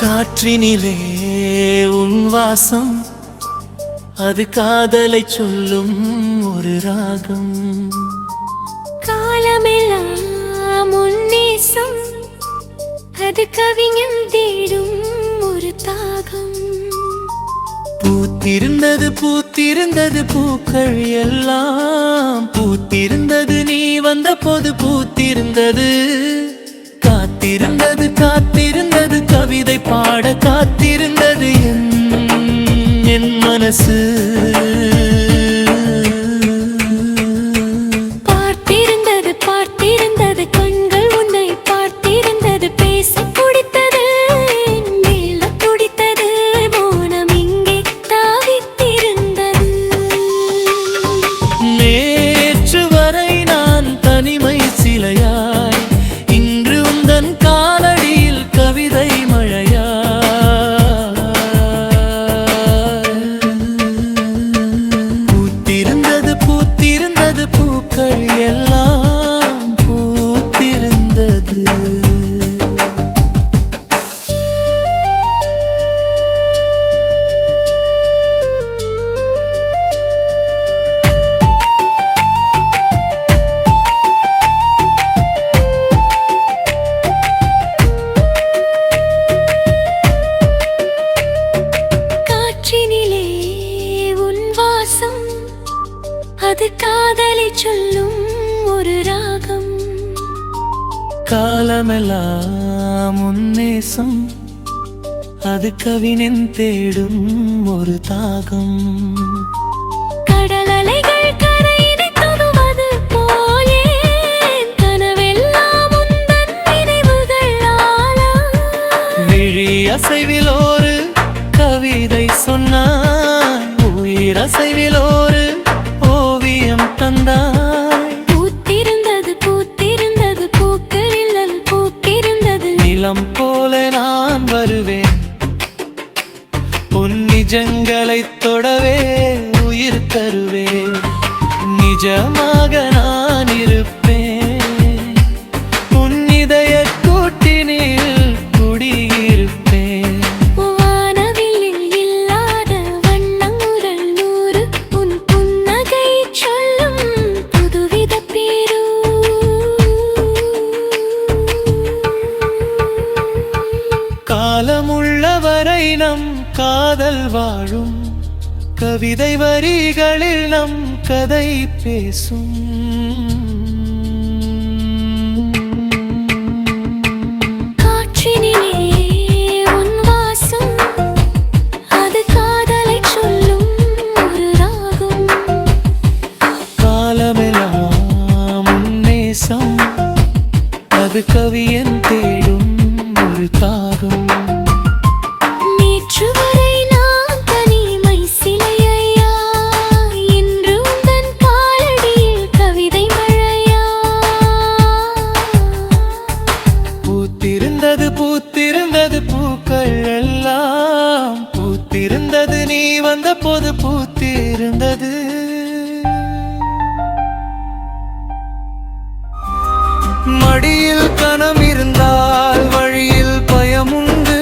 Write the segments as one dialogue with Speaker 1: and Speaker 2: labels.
Speaker 1: காற்றினிலே உன் வாசம், அது காதலை சொல்லும் ஒரு ராகம்.
Speaker 2: காலமெல்லாம் உன் நேசம், அது கவிஞன் தேடும் ஒரு தாகம்.
Speaker 1: பூத்திருந்தது பூத்திருந்தது பூக்கள் எல்லாம், பூத்திருந்தது நீ வந்த போது பூத்திருந்தது. காத்திருந்தது காத்திருந்தது கவிதை பாட காத்திருந்தது என் மனசு.
Speaker 2: பார்த்திருந்தது பார்த்திருந்தது கண்கள் உன்னை பார்த்திருந்தது, பேச துடித்தது மேல துடித்தது, மௌனம் இங்கே தாவித்திருந்தது.
Speaker 1: நேற்று வரை நான் தனிமை சிலையாய், இன்று உந்தன் காலடியில் கவிதை மழையா. பூத்திருந்தது பூத்திருந்தது பூக்கள் எல்லாம் பூத்திருந்தது.
Speaker 2: காற்றினிலே உன் வாசம், அது காதலை சொல்லும் ஒரு ராகம்.
Speaker 1: காலமெல்லாம் உன் நேசம், அது கவிஞன் தேடும் ஒரு தாகம்.
Speaker 2: கடல் அலைகள் கரையினை தொடுவது போலே, கனவெல்லாம் உந்தன் நினைவுகள் ஆளா.
Speaker 1: விழி அசைவில் ஒரு கவிதை சொன்னாய், உயிர் அசைவில் ஒரு ஓவியம் தந்தாய்.
Speaker 2: பூத்திருந்தது பூத்திருந்தது பூக்கள் இல்லல் பூத்திருந்தது.
Speaker 1: நிலம் போல நான் வருவேன், உன் நிஜங்களை தொடவே உயிர் தருவேன். நிஜமாக நான் இருப்பேன், உன் இதய கூட்டினில் குடியிருப்பேன்.
Speaker 2: வானவில்லில் இல்லாத வண்ணங்கள் 100, உன் புன்னகை சொல்லும் புதுவித பேரு.
Speaker 1: காலமுள்ளவரை நம் காதல் வாழும், கவிதை வரிகளில் நம் கதை பேசும்.
Speaker 2: காற்றினிலே உன் வாசம், அது காதலை சொல்லும் ஒரு ராகம்.
Speaker 1: காலமெல்லாம் உன் நேசம், அது கவியன் தேடும் ஒரு தாகம்.
Speaker 2: நேற்று வரை நான் தனிமை சிலையா, இன்று உந்தன் காலடியில் கவிதை மழையா.
Speaker 1: பூத்திருந்தது பூத்திருந்தது பூக்கள் எல்லாம் பூத்திருந்தது, நீ வந்த போது பூத்திருந்தது. மடியில் கனம் இருந்தால் வழியில் பயமுண்டு,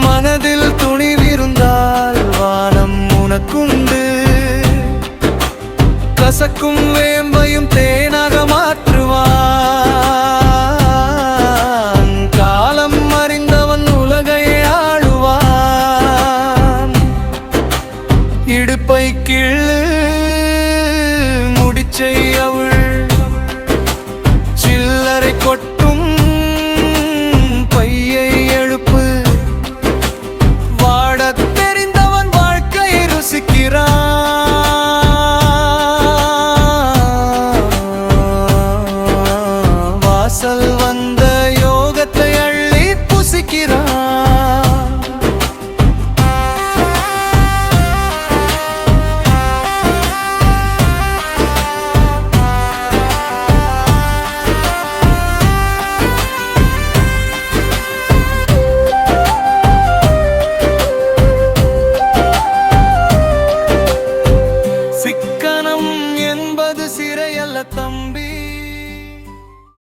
Speaker 1: மனதில் துணிவிருந்தால் வானம் உனக்குண்டு. கசக்கும் வேம்பையும் தேனாக மாற்றுவான், காலம் அறிந்தவன் உலகை ஆளுவான். இடுப்பை கிள்ளு முடிச்சை அவள், சில்லறை கொட்டும் பையை எழுப்பு. வாடத் தெரிந்தவன் வாழ்க்கை ருசிக்கிறான், வாசல் வந்த யோகத்தை அள்ளி புசிக்கிறான். சிக்கனம் என்பது சிறையல்ல தம்பி.